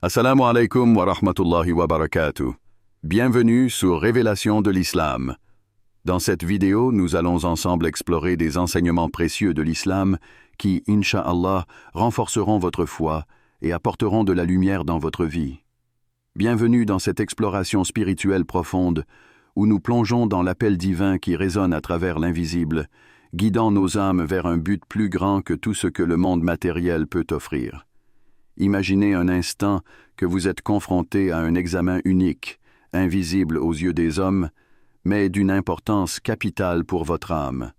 Assalamu alaikum wa rahmatullahi wa barakatuh. Bienvenue sur Révélation de l'Islam. Dans cette vidéo, nous allons ensemble explorer des enseignements précieux de l'Islam qui, Inch'Allah, renforceront votre foi et apporteront de la lumière dans votre vie. Bienvenue dans cette exploration spirituelle profonde où nous plongeons dans l'appel divin qui résonne à travers l'invisible, guidant nos âmes vers un but plus grand que tout ce que le monde matériel peut offrir. Imaginez un instant que vous êtes confronté à un examen unique, invisible aux yeux des hommes, mais d'une importance capitale pour votre âme.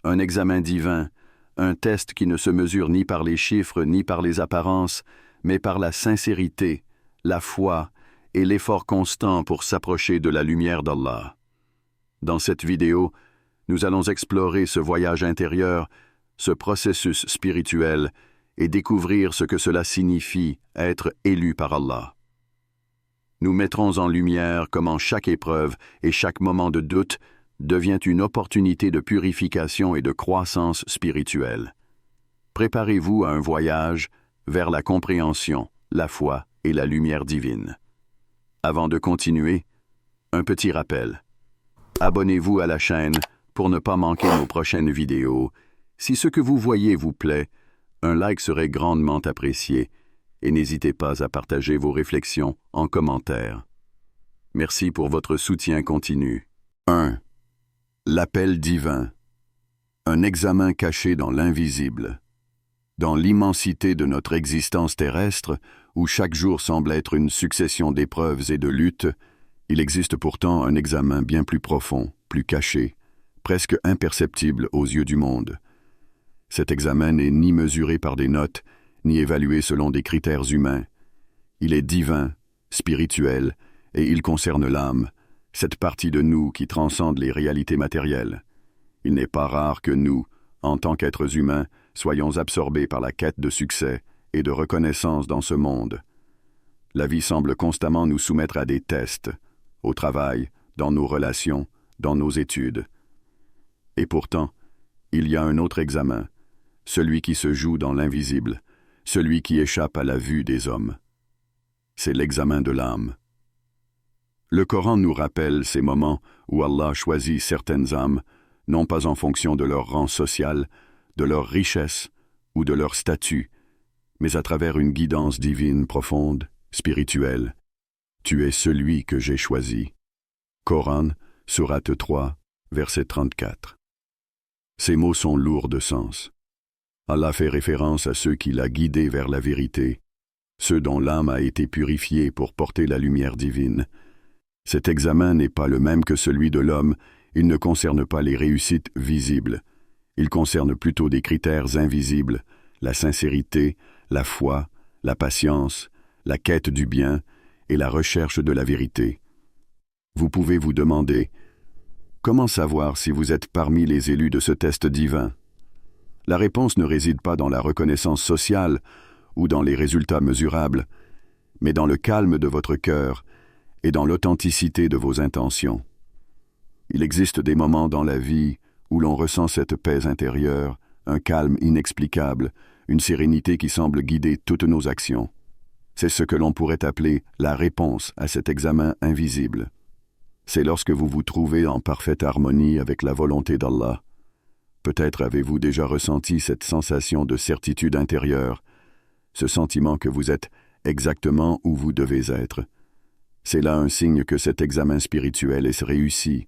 Un examen divin, un test qui ne se mesure ni par les chiffres ni par les apparences, mais par la sincérité, la foi et l'effort constant pour s'approcher de la lumière d'Allah. Dans cette vidéo, nous allons explorer ce voyage intérieur, ce processus spirituel, et découvrir ce que cela signifie être élu par Allah. Nous mettrons en lumière comment chaque épreuve et chaque moment de doute devient une opportunité de purification et de croissance spirituelle. Préparez-vous à un voyage vers la compréhension, la foi et la lumière divine. Avant de continuer, un petit rappel. Abonnez-vous à la chaîne pour ne pas manquer nos prochaines vidéos. Si ce que vous voyez vous plaît, un like serait grandement apprécié et n'hésitez pas à partager vos réflexions en commentaire. Merci pour votre soutien continu. 1. L'appel divin. Un examen caché dans l'invisible. Dans l'immensité de notre existence terrestre, où chaque jour semble être une succession d'épreuves et de luttes, il existe pourtant un examen bien plus profond, plus caché, presque imperceptible aux yeux du monde. Cet examen n'est ni mesuré par des notes, ni évalué selon des critères humains. Il est divin, spirituel, et il concerne l'âme, cette partie de nous qui transcende les réalités matérielles. Il n'est pas rare que nous, en tant qu'êtres humains, soyons absorbés par la quête de succès et de reconnaissance dans ce monde. La vie semble constamment nous soumettre à des tests, au travail, dans nos relations, dans nos études. Et pourtant, il y a un autre examen, celui qui se joue dans l'invisible, celui qui échappe à la vue des hommes. C'est l'examen de l'âme. Le Coran nous rappelle ces moments où Allah choisit certaines âmes, non pas en fonction de leur rang social, de leur richesse ou de leur statut, mais à travers une guidance divine profonde, spirituelle. Tu es celui que j'ai choisi. Coran, sourate 3, verset 34. Ces mots sont lourds de sens. Allah fait référence à ceux qu'il a guidés vers la vérité, ceux dont l'âme a été purifiée pour porter la lumière divine. Cet examen n'est pas le même que celui de l'homme, il ne concerne pas les réussites visibles. Il concerne plutôt des critères invisibles, la sincérité, la foi, la patience, la quête du bien et la recherche de la vérité. Vous pouvez vous demander, comment savoir si vous êtes parmi les élus de ce test divin? La réponse ne réside pas dans la reconnaissance sociale ou dans les résultats mesurables, mais dans le calme de votre cœur et dans l'authenticité de vos intentions. Il existe des moments dans la vie où l'on ressent cette paix intérieure, un calme inexplicable, une sérénité qui semble guider toutes nos actions. C'est ce que l'on pourrait appeler la réponse à cet examen invisible. C'est lorsque vous vous trouvez en parfaite harmonie avec la volonté d'Allah. Peut-être avez-vous déjà ressenti cette sensation de certitude intérieure, ce sentiment que vous êtes exactement où vous devez être. C'est là un signe que cet examen spirituel est réussi,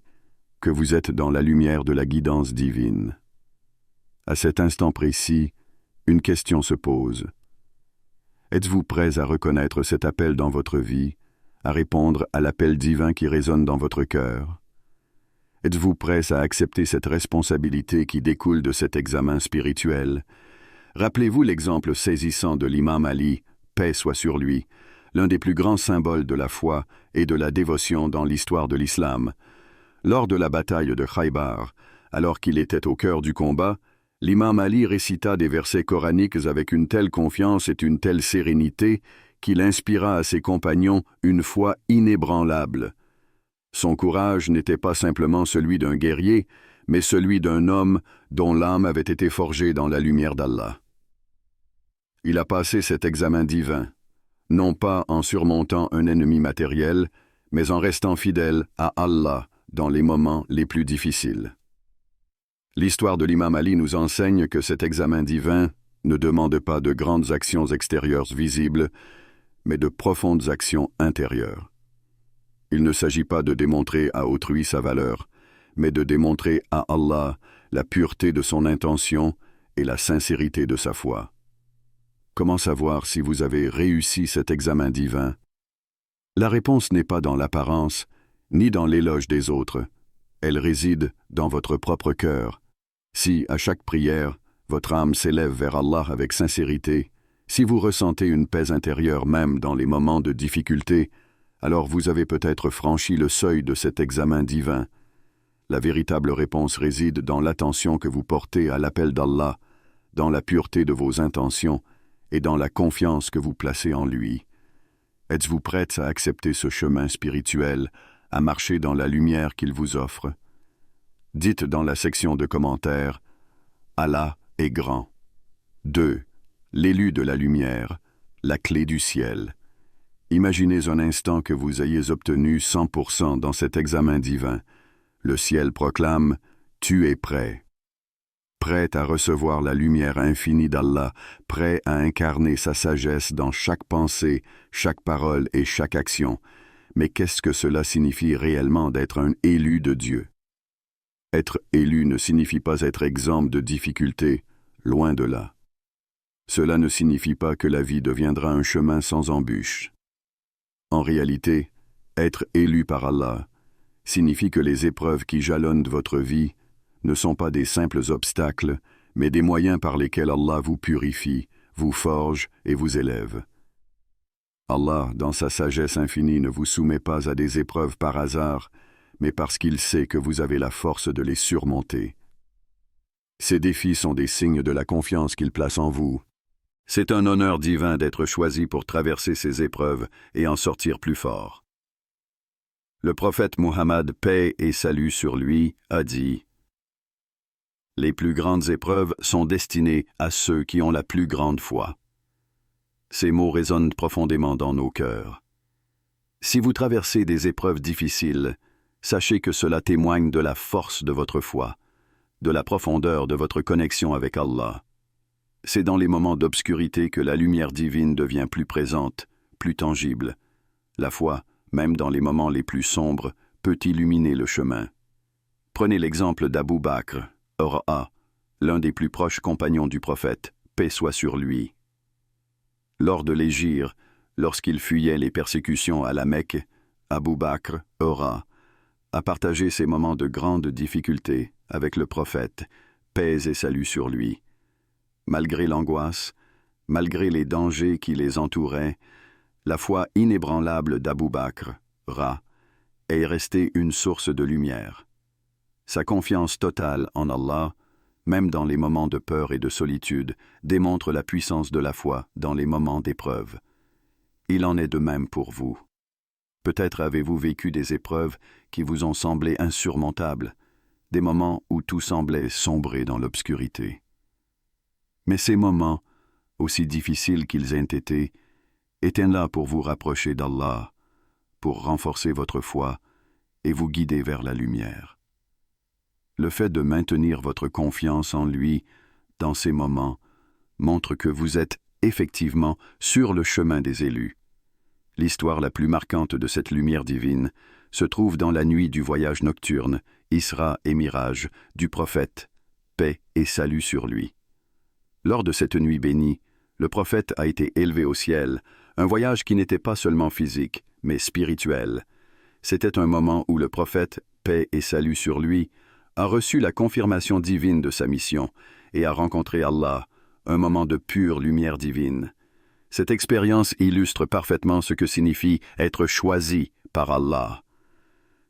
que vous êtes dans la lumière de la guidance divine. À cet instant précis, une question se pose. Êtes-vous prêts à reconnaître cet appel dans votre vie, à répondre à l'appel divin qui résonne dans votre cœur? Êtes-vous prêts à accepter cette responsabilité qui découle de cet examen spirituel? Rappelez-vous l'exemple saisissant de l'imam Ali, paix soit sur lui, l'un des plus grands symboles de la foi et de la dévotion dans l'histoire de l'islam. Lors de la bataille de Khaybar, alors qu'il était au cœur du combat, l'imam Ali récita des versets coraniques avec une telle confiance et une telle sérénité qu'il inspira à ses compagnons une foi inébranlable. Son courage n'était pas simplement celui d'un guerrier, mais celui d'un homme dont l'âme avait été forgée dans la lumière d'Allah. Il a passé cet examen divin. non pas en surmontant un ennemi matériel, mais en restant fidèle à Allah dans les moments les plus difficiles. L'histoire de l'imam Ali nous enseigne que cet examen divin ne demande pas de grandes actions extérieures visibles, mais de profondes actions intérieures. Il ne s'agit pas de démontrer à autrui sa valeur, mais de démontrer à Allah la pureté de son intention et la sincérité de sa foi. Comment savoir si vous avez réussi cet examen divin? La réponse n'est pas dans l'apparence, ni dans l'éloge des autres. Elle réside dans votre propre cœur. Si, à chaque prière, votre âme s'élève vers Allah avec sincérité, si vous ressentez une paix intérieure même dans les moments de difficulté, alors vous avez peut-être franchi le seuil de cet examen divin. La véritable réponse réside dans l'attention que vous portez à l'appel d'Allah, dans la pureté de vos intentions et dans la confiance que vous placez en lui. Êtes-vous prête à accepter ce chemin spirituel, à marcher dans la lumière qu'il vous offre? Dites dans la section de commentaires « Allah est grand ». 2. L'élu de la lumière, la clé du ciel. Imaginez un instant que vous ayez obtenu 100% dans cet examen divin. Le ciel proclame « Tu es prêt ». Prêt à recevoir la lumière infinie d'Allah, prêt à incarner sa sagesse dans chaque pensée, chaque parole et chaque action. Mais qu'est-ce que cela signifie réellement d'être un élu de Dieu? Être élu ne signifie pas être exempt de difficultés, loin de là. Cela ne signifie pas que la vie deviendra un chemin sans embûches. En réalité, être élu par Allah signifie que les épreuves qui jalonnent votre vie ne sont pas des simples obstacles, mais des moyens par lesquels Allah vous purifie, vous forge et vous élève. Allah, dans sa sagesse infinie, ne vous soumet pas à des épreuves par hasard, mais parce qu'il sait que vous avez la force de les surmonter. Ces défis sont des signes de la confiance qu'il place en vous. C'est un honneur divin d'être choisi pour traverser ces épreuves et en sortir plus fort. Le prophète Muhammad, paix et salut sur lui, a dit « Les plus grandes épreuves sont destinées à ceux qui ont la plus grande foi. » Ces mots résonnent profondément dans nos cœurs. Si vous traversez des épreuves difficiles, sachez que cela témoigne de la force de votre foi, de la profondeur de votre connexion avec Allah. C'est dans les moments d'obscurité que la lumière divine devient plus présente, plus tangible. La foi, même dans les moments les plus sombres, peut illuminer le chemin. Prenez l'exemple d'Abu Bakr, l'un des plus proches compagnons du prophète, paix soit sur lui. Lors de l'hégire, lorsqu'il fuyait les persécutions à la Mecque, Abu Bakr, a partagé ces moments de grande difficulté avec le prophète, paix et salut sur lui. Malgré l'angoisse, malgré les dangers qui les entouraient, la foi inébranlable d'Abu Bakr, est restée une source de lumière. Sa confiance totale en Allah, même dans les moments de peur et de solitude, démontre la puissance de la foi dans les moments d'épreuve. Il en est de même pour vous. Peut-être avez-vous vécu des épreuves qui vous ont semblé insurmontables, des moments où tout semblait sombrer dans l'obscurité. Mais ces moments, aussi difficiles qu'ils aient été, étaient là pour vous rapprocher d'Allah, pour renforcer votre foi et vous guider vers la lumière. Le fait de maintenir votre confiance en lui dans ces moments montre que vous êtes effectivement sur le chemin des élus. L'histoire la plus marquante de cette lumière divine se trouve dans la nuit du voyage nocturne, Isra et Miraj, du prophète, paix et salut sur lui. Lors de cette nuit bénie, le prophète a été élevé au ciel, un voyage qui n'était pas seulement physique, mais spirituel. C'était un moment où le prophète, paix et salut sur lui, a reçu la confirmation divine de sa mission et a rencontré Allah, un moment de pure lumière divine. Cette expérience illustre parfaitement ce que signifie être choisi par Allah.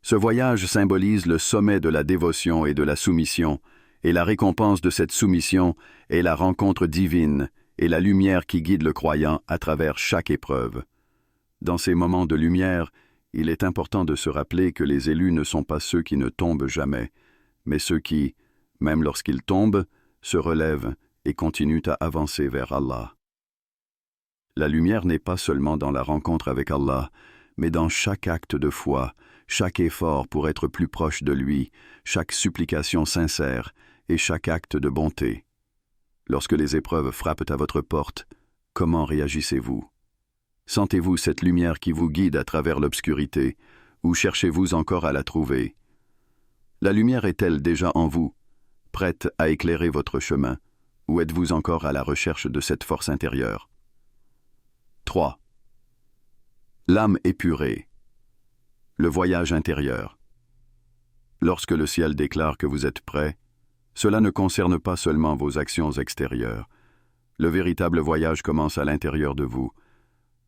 Ce voyage symbolise le sommet de la dévotion et de la soumission, et la récompense de cette soumission est la rencontre divine et la lumière qui guide le croyant à travers chaque épreuve. Dans ces moments de lumière, il est important de se rappeler que les élus ne sont pas ceux qui ne tombent jamais, mais ceux qui, même lorsqu'ils tombent, se relèvent et continuent à avancer vers Allah. La lumière n'est pas seulement dans la rencontre avec Allah, mais dans chaque acte de foi, chaque effort pour être plus proche de lui, chaque supplication sincère et chaque acte de bonté. Lorsque les épreuves frappent à votre porte, comment réagissez-vous? Sentez-vous cette lumière qui vous guide à travers l'obscurité, ou cherchez-vous encore à la trouver? La lumière est-elle déjà en vous, prête à éclairer votre chemin, ou êtes-vous encore à la recherche de cette force intérieure? 3. L'âme épurée. Le voyage intérieur. Lorsque le ciel déclare que vous êtes prêt, cela ne concerne pas seulement vos actions extérieures. Le véritable voyage commence à l'intérieur de vous.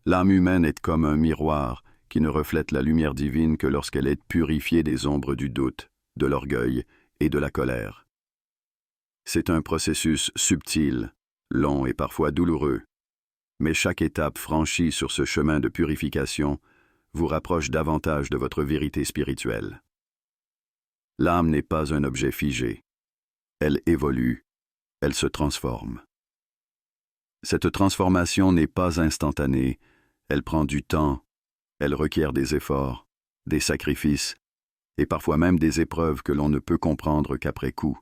L'âme humaine est comme un miroir qui ne reflète la lumière divine que lorsqu'elle est purifiée des ombres du doute, de l'orgueil et de la colère. C'est un processus subtil, long et parfois douloureux. Mais chaque étape franchie sur ce chemin de purification vous rapproche davantage de votre vérité spirituelle. L'âme n'est pas un objet figé. Elle évolue, elle se transforme. Cette transformation n'est pas instantanée, elle prend du temps, elle requiert des efforts, des sacrifices, et parfois même des épreuves que l'on ne peut comprendre qu'après coup.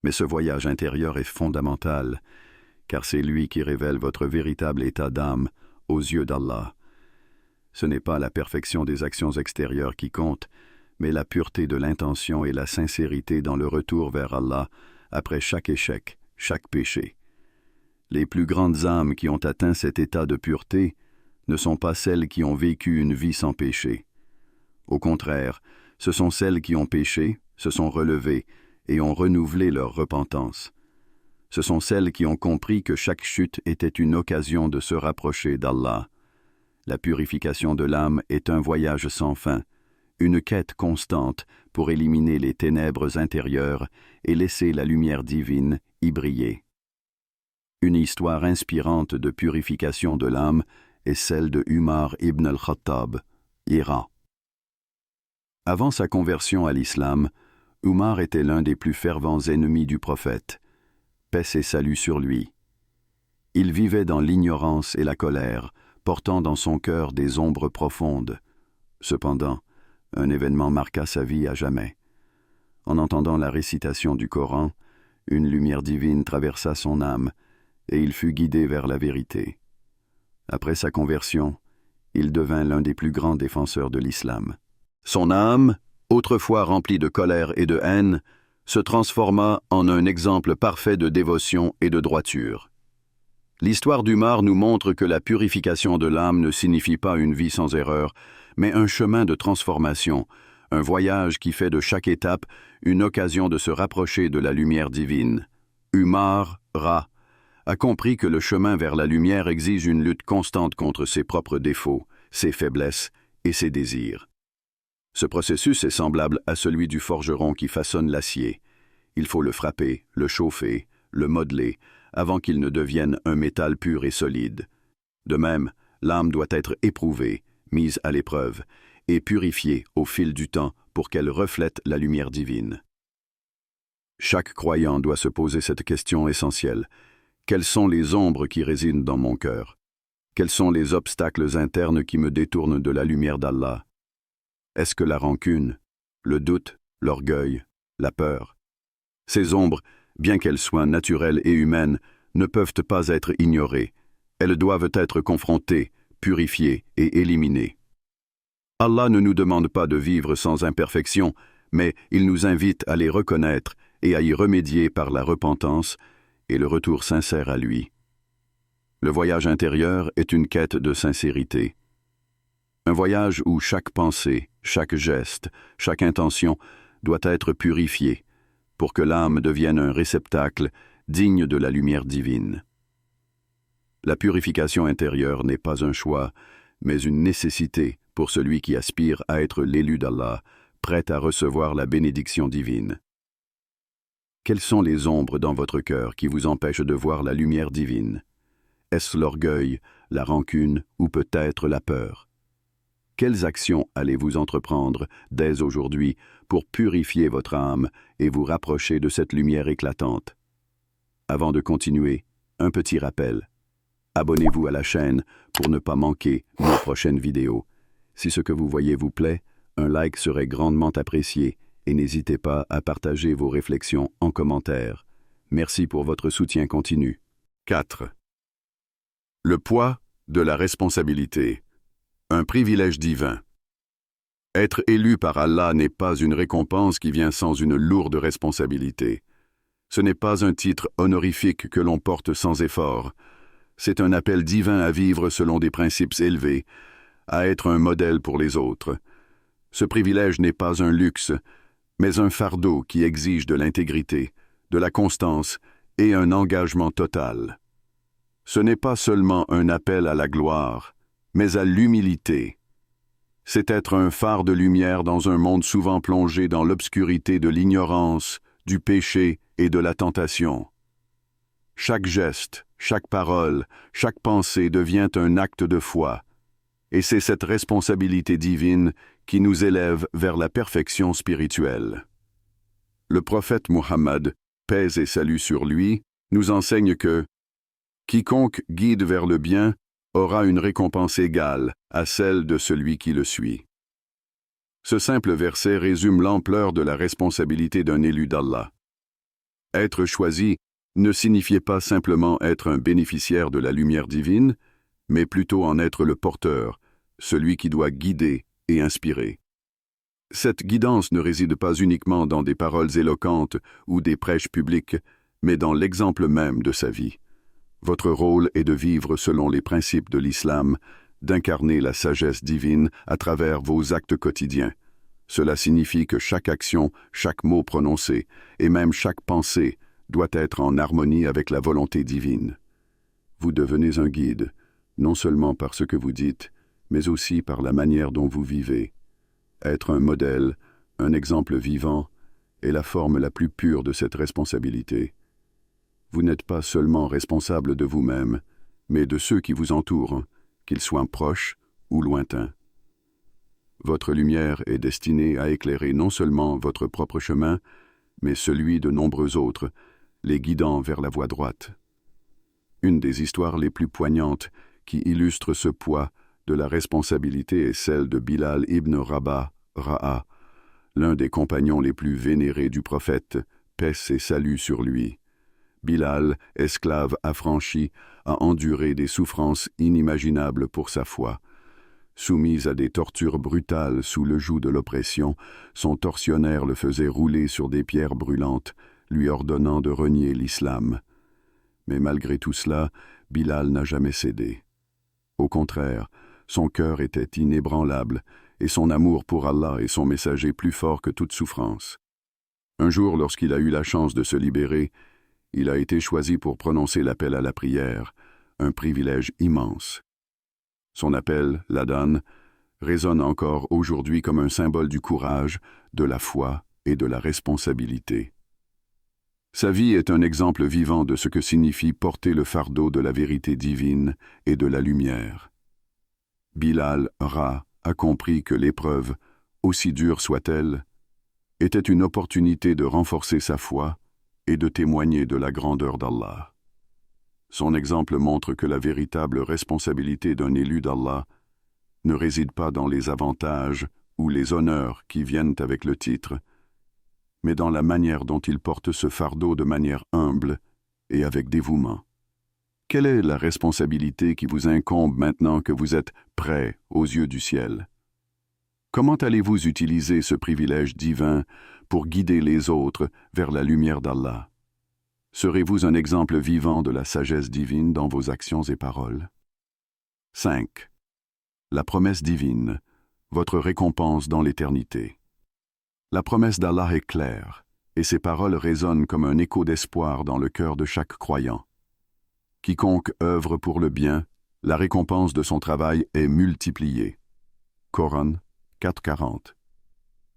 Mais ce voyage intérieur est fondamental, car c'est lui qui révèle votre véritable état d'âme aux yeux d'Allah. Ce n'est pas la perfection des actions extérieures qui compte, mais la pureté de l'intention et la sincérité dans le retour vers Allah après chaque échec, chaque péché. Les plus grandes âmes qui ont atteint cet état de pureté ne sont pas celles qui ont vécu une vie sans péché. Au contraire, ce sont celles qui ont péché, se sont relevées et ont renouvelé leur repentance. Ce sont celles qui ont compris que chaque chute était une occasion de se rapprocher d'Allah. La purification de l'âme est un voyage sans fin, une quête constante pour éliminer les ténèbres intérieures et laisser la lumière divine y briller. Une histoire inspirante de purification de l'âme est celle de Umar ibn al-Khattab, Iran. Avant sa conversion à l'islam, Umar était l'un des plus fervents ennemis du prophète. Paix et salut sur lui. Il vivait dans l'ignorance et la colère, portant dans son cœur des ombres profondes. Cependant, un événement marqua sa vie à jamais. En entendant la récitation du Coran, une lumière divine traversa son âme, et il fut guidé vers la vérité. Après sa conversion, il devint l'un des plus grands défenseurs de l'islam. Son âme, autrefois remplie de colère et de haine, se transforma en un exemple parfait de dévotion et de droiture. L'histoire d'Umar nous montre que la purification de l'âme ne signifie pas une vie sans erreur, mais un chemin de transformation, un voyage qui fait de chaque étape une occasion de se rapprocher de la lumière divine. Umar a compris que le chemin vers la lumière exige une lutte constante contre ses propres défauts, ses faiblesses et ses désirs. Ce processus est semblable à celui du forgeron qui façonne l'acier. Il faut le frapper, le chauffer, le modeler, avant qu'il ne devienne un métal pur et solide. De même, l'âme doit être éprouvée, mise à l'épreuve, et purifiée au fil du temps pour qu'elle reflète la lumière divine. Chaque croyant doit se poser cette question essentielle. Quelles sont les ombres qui résident dans mon cœur? Quels sont les obstacles internes qui me détournent de la lumière d'Allah? Est-ce que la rancune, le doute, l'orgueil, la peur? Ces ombres, bien qu'elles soient naturelles et humaines, ne peuvent pas être ignorées. Elles doivent être confrontées, purifiées et éliminées. Allah ne nous demande pas de vivre sans imperfection, mais il nous invite à les reconnaître et à y remédier par la repentance et le retour sincère à lui. Le voyage intérieur est une quête de sincérité. Un voyage où chaque pensée, chaque geste, chaque intention doit être purifiée pour que l'âme devienne un réceptacle digne de la lumière divine. La purification intérieure n'est pas un choix, mais une nécessité pour celui qui aspire à être l'élu d'Allah, prêt à recevoir la bénédiction divine. Quelles sont les ombres dans votre cœur qui vous empêchent de voir la lumière divine? Est-ce l'orgueil, la rancune ou peut-être la peur? Quelles actions allez-vous entreprendre dès aujourd'hui pour purifier votre âme et vous rapprocher de cette lumière éclatante? Avant de continuer, un petit rappel. Abonnez-vous à la chaîne pour ne pas manquer nos prochaines vidéos. Si ce que vous voyez vous plaît, un like serait grandement apprécié et n'hésitez pas à partager vos réflexions en commentaire. Merci pour votre soutien continu. 4. Le poids de la responsabilité. Un privilège divin. Être élu par Allah n'est pas une récompense qui vient sans une lourde responsabilité. Ce n'est pas un titre honorifique que l'on porte sans effort. C'est un appel divin à vivre selon des principes élevés, à être un modèle pour les autres. Ce privilège n'est pas un luxe, mais un fardeau qui exige de l'intégrité, de la constance et un engagement total. Ce n'est pas seulement un appel à la gloire, mais à l'humilité. C'est être un phare de lumière dans un monde souvent plongé dans l'obscurité de l'ignorance, du péché et de la tentation. Chaque geste, chaque parole, chaque pensée devient un acte de foi, et c'est cette responsabilité divine qui nous élève vers la perfection spirituelle. Le prophète Muhammad, paix et salut sur lui, nous enseigne que « Quiconque guide vers le bien aura une récompense égale à celle de celui qui le suit. » Ce simple verset résume l'ampleur de la responsabilité d'un élu d'Allah. Être choisi ne signifiait pas simplement être un bénéficiaire de la lumière divine, mais plutôt en être le porteur, celui qui doit guider et inspirer. Cette guidance ne réside pas uniquement dans des paroles éloquentes ou des prêches publiques, mais dans l'exemple même de sa vie. Votre rôle est de vivre selon les principes de l'islam, d'incarner la sagesse divine à travers vos actes quotidiens. Cela signifie que chaque action, chaque mot prononcé, et même chaque pensée doit être en harmonie avec la volonté divine. Vous devenez un guide, non seulement par ce que vous dites, mais aussi par la manière dont vous vivez. Être un modèle, un exemple vivant, est la forme la plus pure de cette responsabilité. Vous n'êtes pas seulement responsable de vous-même, mais de ceux qui vous entourent, qu'ils soient proches ou lointains. Votre lumière est destinée à éclairer non seulement votre propre chemin, mais celui de nombreux autres, les guidant vers la voie droite. Une des histoires les plus poignantes qui illustre ce poids de la responsabilité est celle de Bilal ibn Rabah, l'un des compagnons les plus vénérés du prophète, paix et salut sur lui. Bilal, esclave affranchi, a enduré des souffrances inimaginables pour sa foi. Soumis à des tortures brutales sous le joug de l'oppression, son tortionnaire le faisait rouler sur des pierres brûlantes, lui ordonnant de renier l'islam. Mais malgré tout cela, Bilal n'a jamais cédé. Au contraire, son cœur était inébranlable, et son amour pour Allah et son messager plus fort que toute souffrance. Un jour, lorsqu'il a eu la chance de se libérer, il a été choisi pour prononcer l'appel à la prière, un privilège immense. Son appel, l'adhan, résonne encore aujourd'hui comme un symbole du courage, de la foi et de la responsabilité. Sa vie est un exemple vivant de ce que signifie porter le fardeau de la vérité divine et de la lumière. Bilal a compris que l'épreuve, aussi dure soit-elle, était une opportunité de renforcer sa foi et de témoigner de la grandeur d'Allah. Son exemple montre que la véritable responsabilité d'un élu d'Allah ne réside pas dans les avantages ou les honneurs qui viennent avec le titre, mais dans la manière dont il porte ce fardeau de manière humble et avec dévouement. Quelle est la responsabilité qui vous incombe maintenant que vous êtes prêt aux yeux du ciel? Comment allez-vous utiliser ce privilège divin pour guider les autres vers la lumière d'Allah? Serez-vous un exemple vivant de la sagesse divine dans vos actions et paroles? 5. La promesse divine, votre récompense dans l'éternité. La promesse d'Allah est claire, et ses paroles résonnent comme un écho d'espoir dans le cœur de chaque croyant. Quiconque œuvre pour le bien, la récompense de son travail est multipliée. Coran 4:40.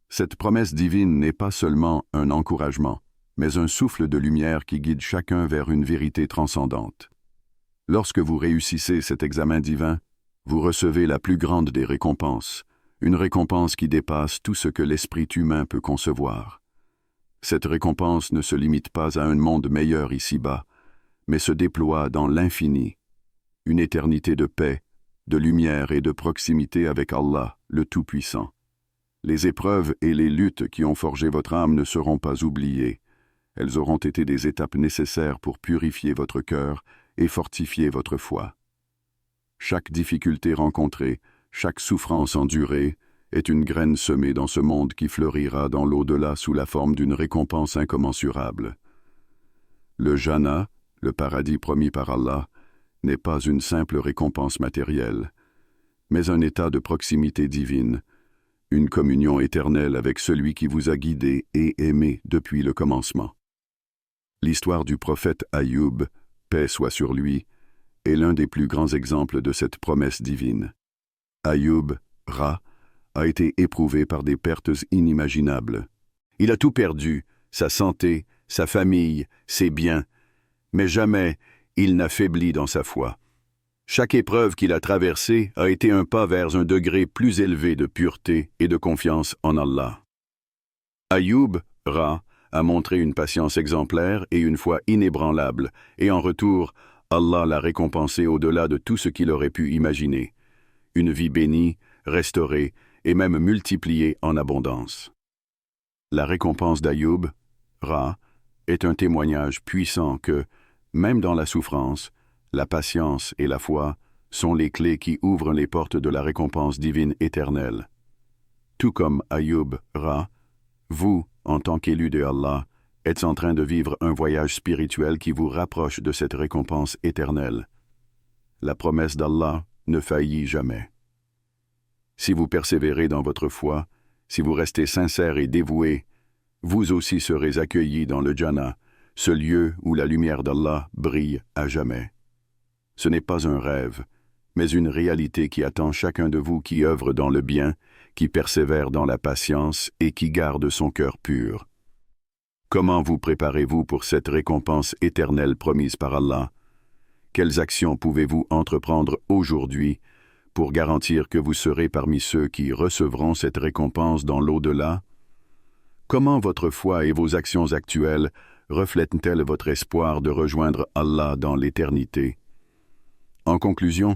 Cette promesse divine n'est pas seulement un encouragement, mais un souffle de lumière qui guide chacun vers une vérité transcendante. Lorsque vous réussissez cet examen divin, vous recevez la plus grande des récompenses, une récompense qui dépasse tout ce que l'esprit humain peut concevoir. Cette récompense ne se limite pas à un monde meilleur ici-bas, mais se déploie dans l'infini. une éternité de paix, de lumière et de proximité avec Allah, le Tout-Puissant. Les épreuves et les luttes qui ont forgé votre âme ne seront pas oubliées. Elles auront été des étapes nécessaires pour purifier votre cœur et fortifier votre foi. Chaque difficulté rencontrée, chaque souffrance endurée, est une graine semée dans ce monde qui fleurira dans l'au-delà sous la forme d'une récompense incommensurable. Le Jannah, le paradis promis par Allah, n'est pas une simple récompense matérielle, mais un état de proximité divine, une communion éternelle avec celui qui vous a guidé et aimé depuis le commencement. L'histoire du prophète Ayoub, paix soit sur lui, est l'un des plus grands exemples de cette promesse divine. Ayoub, Ra, a été éprouvé par des pertes inimaginables. Il a tout perdu, sa santé, sa famille, ses biens, mais jamais il n'a faibli dans sa foi. Chaque épreuve qu'il a traversée a été un pas vers un degré plus élevé de pureté et de confiance en Allah. Ayoub, Ra, a montré une patience exemplaire et une foi inébranlable, et en retour, Allah l'a récompensé au-delà de tout ce qu'il aurait pu imaginer. Une vie bénie, restaurée, et même multipliée en abondance. La récompense d'Ayoub, Ra, est un témoignage puissant que, même dans la souffrance, la patience et la foi sont les clés qui ouvrent les portes de la récompense divine éternelle. Tout comme Ayoub, Ra, vous, en tant qu'élu de Allah, êtes en train de vivre un voyage spirituel qui vous rapproche de cette récompense éternelle. La promesse d'Allah ne faillit jamais. Si vous persévérez dans votre foi, si vous restez sincère et dévoué, vous aussi serez accueillis dans le Jannah, ce lieu où la lumière d'Allah brille à jamais. Ce n'est pas un rêve, mais une réalité qui attend chacun de vous qui œuvre dans le bien, qui persévère dans la patience et qui garde son cœur pur. Comment vous préparez-vous pour cette récompense éternelle promise par Allah? Quelles actions pouvez-vous entreprendre aujourd'hui pour garantir que vous serez parmi ceux qui recevront cette récompense dans l'au-delà? Comment votre foi et vos actions actuelles reflètent-elles votre espoir de rejoindre Allah dans l'éternité? En conclusion,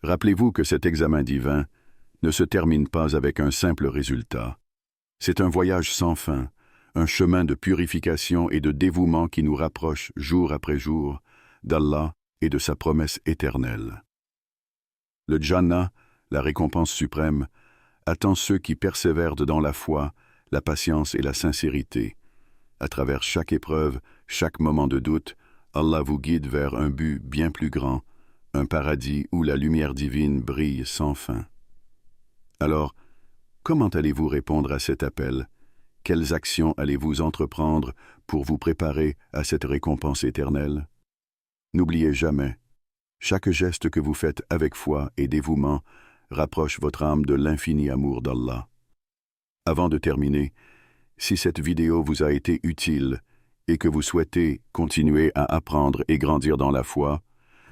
rappelez-vous que cet examen divin ne se termine pas avec un simple résultat. C'est un voyage sans fin, un chemin de purification et de dévouement qui nous rapproche jour après jour d'Allah et de sa promesse éternelle. Le Jannah, la récompense suprême, attend ceux qui persévèrent dans la foi, la patience et la sincérité. À travers chaque épreuve, chaque moment de doute, Allah vous guide vers un but bien plus grand, un paradis où la lumière divine brille sans fin. Alors, comment allez-vous répondre à cet appel? Quelles actions allez-vous entreprendre pour vous préparer à cette récompense éternelle? N'oubliez jamais, chaque geste que vous faites avec foi et dévouement rapproche votre âme de l'infini amour d'Allah. Avant de terminer, si cette vidéo vous a été utile et que vous souhaitez continuer à apprendre et grandir dans la foi,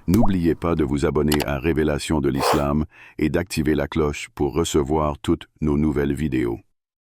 n'oubliez pas de vous abonner à Révélation de l'Islam et d'activer la cloche pour recevoir toutes nos nouvelles vidéos.